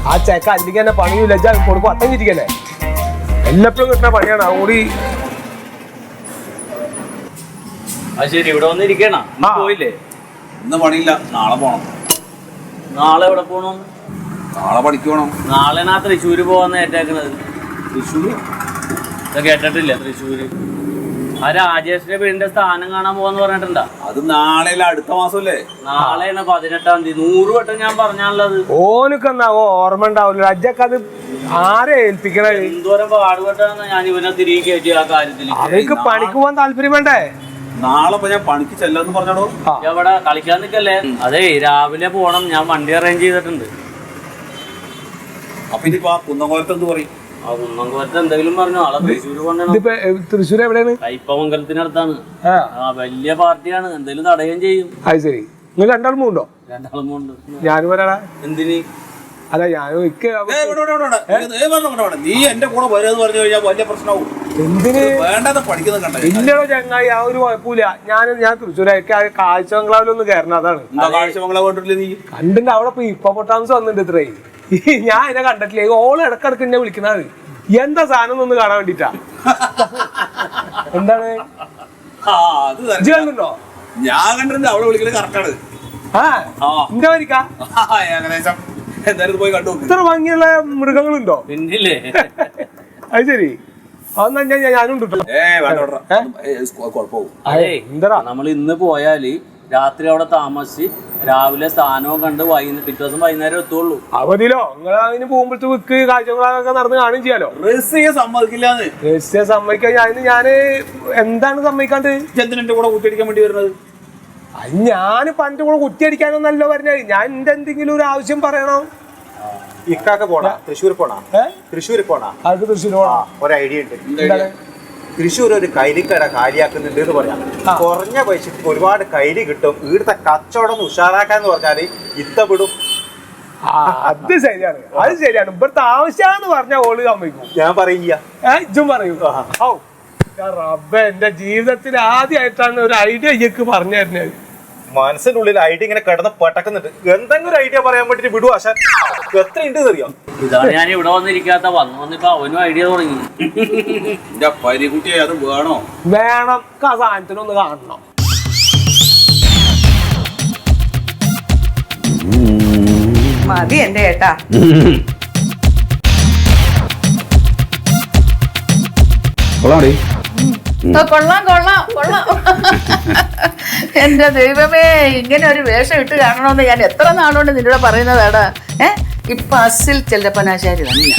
ആ ചെക്ക അല്ലെങ്കിൽ തന്നെ പണിയില്ല കൊടുക്കും അത്തം ചിരിക്കല്ലേ എല്ലപ്പോഴും കിട്ടുന്ന പണിയാണ് അതുകൂടി. ശരി, ഇവിടെ വന്നിരിക്കണ പോയില്ലേ? ഇന്ന് പണിയില്ല, നാളെ പോണം. നാളെ എവിടെ പോണം? നാളെ പണിക്ക് പോണം. നാളെ ഞാൻ തൃശ്ശൂര് പോവാന്ന് ഏറ്റേക്കണത്. തൃശ്ശൂര് കേട്ടിട്ടില്ല? തൃശ്ശൂര് ആ രാജേഷിന്റെ വീടിന്റെ സ്ഥാനം കാണാൻ പോവാന്ന് പറഞ്ഞിട്ടുണ്ടാ? അത് നാളെ അടുത്ത മാസമല്ലേ? നാളെയാണ് 18-ാം തീയതി. 100 വട്ടം ഞാൻ പറഞ്ഞാണുള്ളത്. ഓനക്ക് എന്നാവോ ഓർമ്മ ഉണ്ടാവില്ല. അജ്ജക്ക് അത് ആരെ ഏൽപ്പിക്കണത്? എന്തോരം പാടുപെട്ടാണ് ഞാൻ ഇവനെ തിരികെ കയറ്റി ആ കാര്യത്തിൽ. അവർക്ക് പണിക്ക് പോകാൻ താല്പര്യം വേണ്ടേ? നാളെ ഞാൻ പണിക്ക് ചെല്ലാന്ന് പറഞ്ഞോ. എവിടെ കളിക്കാൻ നിക്കല്ലേ? അതെ, രാവിലെ പോണം. ഞാൻ വണ്ടി അറേഞ്ച് ചെയ്തിട്ടുണ്ട്. അപ്പൊ ഇനിയിപ്പോ ആ കുന്നംകോലത്ത് എന്ത് പറയും? ആ കുന്നംകോലത്ത് എന്തെങ്കിലും പറഞ്ഞോ? ആളെ തൃശ്ശൂര് കൊണ്ടുവരണം. തൃശ്ശൂർ എവിടെയാണ്? കയ്പമംഗലത്തിനടുത്താണ്. ആ വലിയ പാർട്ടിയാണ്, എന്തെങ്കിലും തടയുകയും ചെയ്യും. അത് ശരി. നിങ്ങൾ രണ്ടാളും ഉണ്ടോ? രണ്ടാളും ഉണ്ട്. ഞാനും വരാടാ. എന്തിന്? അല്ല ഞാനും നീ എന്റെ കൂടെ വരുമെന്ന് പറഞ്ഞു കഴിഞ്ഞാൽ വലിയ പ്രശ്നവും. എന്തിന് വേണ്ടത് പഠിക്കുന്നത് കണ്ടോ? ഇല്ലടോ ചങ്ങായി, ആ ഒരു കുഴപ്പമില്ല. ഞാൻ തൃശ്ശൂരേക്ക് കാഴ്ച ബംഗ്ലാവിലൊന്ന് കയറണം. അതാണ് കാഴ്ച ബംഗ്ലാവ് കണ്ടിട്ടില്ല നീ? കണ്ടിട്ട് അവിടെ ഇപ്പൊ ഹിപ്പോപ്പൊട്ടാമസ് വന്നിട്ടുണ്ട് ഇത്രേ. ഞാൻ എന്നെ കണ്ടിട്ടില്ലേ? ഓള് ഇടക്കിടക്ക് എന്നെ വിളിക്കണത് എന്താ സാധനം ഒന്ന് കാണാൻ വേണ്ടിട്ടാ. എന്താണ് കണ്ടോ? ഞാൻ കണ്ടിട്ടുണ്ട്. അവിടെ വിളിക്കുന്നത് കറക്റ്റാണ്. എന്റെ വരിക്കാ ഏകദേശം എന്തായാലും പോയി കണ്ടു. ഇത്ര ഭംഗിയുള്ള മൃഗങ്ങളുണ്ടോ? പിന്നില്ലേ? അത് ശരി. അതെന്നാ ഞാനും നമ്മൾ ഇന്ന് പോയാല് രാത്രി അവിടെ താമസിച്ച് രാവിലെ സ്ഥാനവും കണ്ട് പിറ്റേ ദിവസം വൈകുന്നേരം എത്തുള്ളൂ. അവധിയിലോ നിങ്ങൾ അതിന് പോകുമ്പോഴത്തെ വിക്ക് കാഴ്ചകളൊക്കെ നടന്ന് കാണുകയും ചെയ്യാലോ. റസിയെ സമ്മതിക്കില്ലാന്ന്. റസിയെ സമ്മതിക്കാൻ ഞാന് എന്താണ് സമ്മതിക്കാണ്ട്? എന്റെ കൂടെ കുത്തിയടിക്കാൻ വേണ്ടി വരുന്നത്? ഞാൻ പണ്ട് കൂടെ കുത്തിയടിക്കാനൊന്നല്ലോ പറഞ്ഞത്. ഞാൻ എന്റെ എന്തെങ്കിലും ഒരു ആവശ്യം പറയണോ? ഇക്കാക്ക പോണാ? തൃശ്ശൂർ പോണാ? തൃശ്ശൂർ പോണാ? അവർക്ക് തൃശ്ശൂർ പോണാ? ഒരു ഐഡിയ ഉണ്ട്. തൃശ്ശൂർ ഒരു കൈലിക്കട കാര്യാക്കുന്നുണ്ട് എന്ന് പറയാം. കുറഞ്ഞ പൈസക്ക് ഒരുപാട് കൈലി കിട്ടും. ഇവിടുത്തെ കച്ചവടം ഉഷാറാക്കാന്ന് പറഞ്ഞാല് ഇത്തപ്പെടും. അത് ശരിയാണ്, അത് ശരിയാണ്. ഇവിടുത്തെ ആവശ്യമാന്ന് പറഞ്ഞാൽ ഓള് സമ്മതിക്കും. ഞാൻ പറയില്ല, ഇജ്ജും പറയൂ. റബ്ബേ, എന്റെ ജീവിതത്തിൽ ആദ്യമായിട്ടാണ് ഒരു ഐഡിയ ഇയ്യക്ക് പറഞ്ഞു തരുന്നത്. മനസ്സിന്റെ ഉള്ളിൽ ഐഡിയ ഇങ്ങനെ കിടന്ന് പെട്ടക്കുന്നുണ്ട്. എന്തെങ്കിലും ഒരു ഐഡിയ പറയാൻ വേണ്ടിട്ട് വിടുവാ. ആശാൻ എത്ര ഉണ്ട് അറിയാം. ഇതാണ് ഞാൻ ഇവിടെ വന്നിരിക്കാത്ത. വന്നിപ്പോ അവനും ഐഡിയ തുടങ്ങി. പരികുട്ടിയെ അത് വേണോ? വേണം. ആ സാധനത്തിനൊന്ന് കാണണം. മതി എന്റെ ഏട്ടാ. കൊള്ളാം കൊള്ളാം കൊള്ളാം. എന്റെ ദൈവമേ, ഇങ്ങനെ ഒരു വേഷം ഇട്ട് കാണണമെന്ന് ഞാൻ എത്ര നാളുകൊണ്ട് നിന്നോട് പറയുന്നതാടാ. ഇപ്പൊ അസിൽ ചെല്ലപ്പനാശാരി തന്നെ.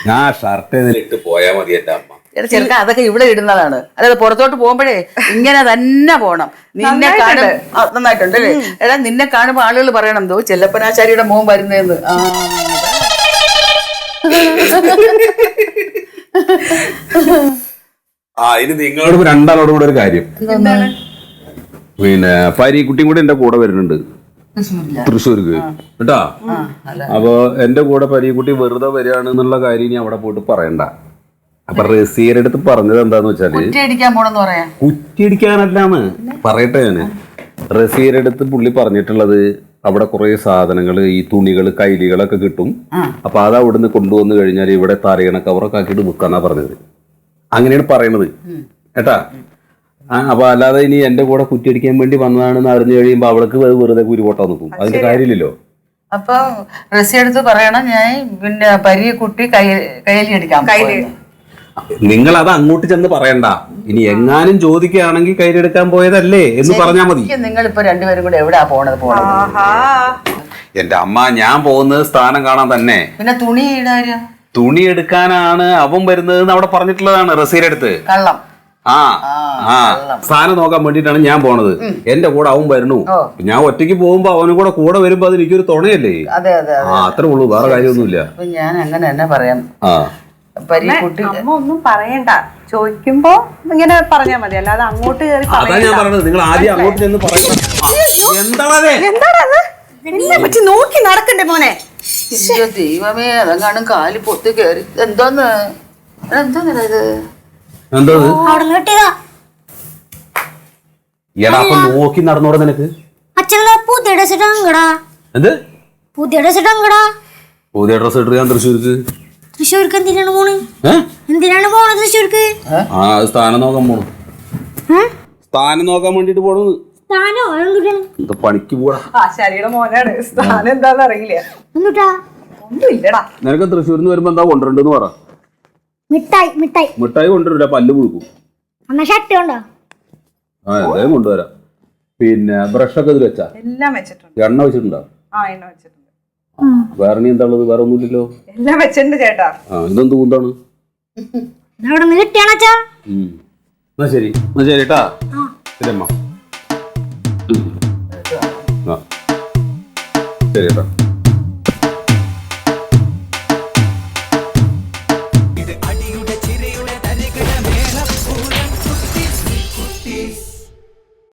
ഞാൻ ഷർട്ട് ഇട്ട് പോയാ മതി എന്റെ അമ്മ. ചെറുക്ക അതൊക്കെ ഇവിടെ ഇടുന്നതാണ്. അതായത് പുറത്തോട്ട് പോകുമ്പോഴേ ഇങ്ങനെ തന്നെ പോണം. നിന്നെ കാണും നന്നായിട്ടുണ്ട് അല്ലേ? എടാ, നിന്നെ കാണുമ്പോ ആളുകൾ പറയണം എന്തോ ചെല്ലപ്പനാശാരിയുടെ മോൻ വരുന്നതെന്ന്. ഇനി നിങ്ങളോട് രണ്ടാളോടും കൂടെ ഒരു കാര്യം. പിന്നെ പരീക്കുട്ടിയും കൂടെ എന്റെ കൂടെ വരുന്നുണ്ട് തൃശ്ശൂർക്ക് കേട്ടാ. അപ്പൊ എന്റെ കൂടെ പരീക്കുട്ടി വെറുതെ വരികയാണ് എന്നുള്ള കാര്യം ഇനി അവിടെ പോയിട്ട് പറയണ്ട. അപ്പൊ റസീയുടെ അടുത്ത് പറഞ്ഞത് എന്താന്ന് വെച്ചാല് കുറ്റിയടിക്കാനല്ലാന്ന് പറയട്ടെ. ഞാന് റസീയുടെ അടുത്ത് പുള്ളി പറഞ്ഞിട്ടുള്ളത് അവിടെ കുറെ സാധനങ്ങൾ, ഈ തുണികൾ, കൈലികളൊക്കെ കിട്ടും. അപ്പൊ അത് അവിടുന്ന് കൊണ്ടുവന്നു കഴിഞ്ഞാൽ ഇവിടെ തലയണ കവറൊക്കെ ആക്കിയിട്ട് വിൽക്കാന്നാ പറഞ്ഞത്. അങ്ങനെയാണ് പറയണത് കേട്ടാ. അപ്പൊ അല്ലാതെ ഇനി എന്റെ കൂടെ കുറ്റിയടിക്കാൻ വേണ്ടി വന്നതാണെന്ന് അറിഞ്ഞു കഴിയുമ്പോ അവൾക്ക് വെറുതെ കുരുപോട്ടാൻ നിൽക്കും. അതിന്റെ കാര്യമില്ലല്ലോ. അപ്പൊ റസിയെടുത്ത് പറയണം ഞാൻ പിന്നെ പരീക്കുട്ടി കയ്യിൽ അടിക്കാം. നിങ്ങൾ അത് അങ്ങോട്ട് ചെന്ന് പറയണ്ട. ഇനി എങ്ങാനും ചോദിക്കുകയാണെങ്കിൽ കയ്യിലെടുക്കാൻ പോയതല്ലേ എന്ന് പറഞ്ഞാൽ മതി. നിങ്ങൾ ഇപ്പൊ രണ്ടുപേരും കൂടെ എവിടെയാ പോണത്? എന്റെ അമ്മ, ഞാൻ പോകുന്നത് സ്ഥാനം കാണാൻ തന്നെ. പിന്നെ തുണി എടുക്കാനാണ് അവൻ വരുന്നത് അവിടെ പറഞ്ഞിട്ടുള്ളതാണ് റസീയുടെ അടുത്ത്. കള്ളം. സ്ഥാനം നോക്കാൻ വേണ്ടിട്ടാണ് ഞാൻ പോണത്. എന്റെ കൂടെ അവൻ വരണു. ഞാൻ ഒറ്റയ്ക്ക് പോകുമ്പോ അവനും കൂടെ വരുമ്പോ അത് എനിക്കൊരു തുണയല്ലേ? അത്രേ ഉള്ളൂ, വേറെ കാര്യമൊന്നുമില്ല. ഞാൻ അങ്ങനെ തന്നെ പറയാം. അമ്മ ഒന്നും പറയണ്ട. ചോദിക്കുമ്പോ ഇങ്ങനെ പറഞ്ഞാ മതി, അല്ലാതെ അങ്ങോട്ട് കയറി. അതാ ഞാൻ പറഞ്ഞത്, നിങ്ങൾ ആദ്യം അങ്ങോട്ട് ചെന്ന് പറയണം. എന്താണത്? നോക്കി നടക്കണ്ടേ മോനെ? ദൈവമേ, അതെങ്ങാനും കാലി പൊത്തി കയറി. എന്തോന്ന് ഇത്? എന്താ ഇത്? അവിടെ നിന്ന് കിട്ടിയതാ. എടാ അപ്പൊ നോക്കി നടന്നോടെ നിനക്ക്. അച്ഛനെ പുതിയ ഡ്രസ് ഇടാങ്കടാ. എന്ത് പുതിയ ഡ്രസ് ഇടാങ്കടാ. പുതിയ ഡ്രസ് ഇട്ട് ഞാൻ തൃശ്ശൂർക്ക്. തൃശ്ശൂർക്ക് എന്തിനാണ് പോണ്? ഏഹ് എന്തിനാണ് പോണത് തൃശ്ശൂർക്ക്? ആ സ്ഥാനം നോക്കാൻ പോണു. സ്ഥാനം നോക്കാൻ വേണ്ടിട്ട് പോണു. സ്ഥാനോ എന്തുട്ടാണ്? എന്താ പണിക്ക് പോടാ. ആശാരിയുടെ മോനാണ്. സ്ഥാനം എന്താന്ന് അറിയില്ല. എന്തുട്ടാ? ഒന്നും ഇല്ലടാ. നിനക്ക് തൃശ്ശൂരിൽ നിന്ന് വരുമ്പോ എന്താ കൊണ്ടുവരണ്ടെന്ന് പറ. മിഠായി മിഠായി. മിഠായി കൊണ്ടുവരില്ല, പല്ല് പുഴുക്കും. അമ്മ ഷർട്ട് ഉണ്ടോ? ആ എന്തായാലും കൊണ്ടുവരാം. പിന്നെ ബ്രഷൊക്കെ ഇതിൽ വെച്ചാ? എല്ലാം വെച്ചിട്ടുണ്ട്. എണ്ണ വെച്ചിട്ടുണ്ടോ? ആ എണ്ണ വെച്ചിട്ടുണ്ട്. വേറെ നീ എന്താ ഉള്ളത്? വേറെ ഒന്നുമില്ലല്ലോ. എല്ലാം വെച്ചിട്ടുണ്ട് ചേട്ടാ. ആ ഇതെന്ത് കൂന്താണ്? അവിടെ നിന്ന് കിട്ടിയാണച്ചാ? എന്നാ ശരി കേട്ടാ. ശരി അമ്മ. ആ ശരി കേട്ടാ.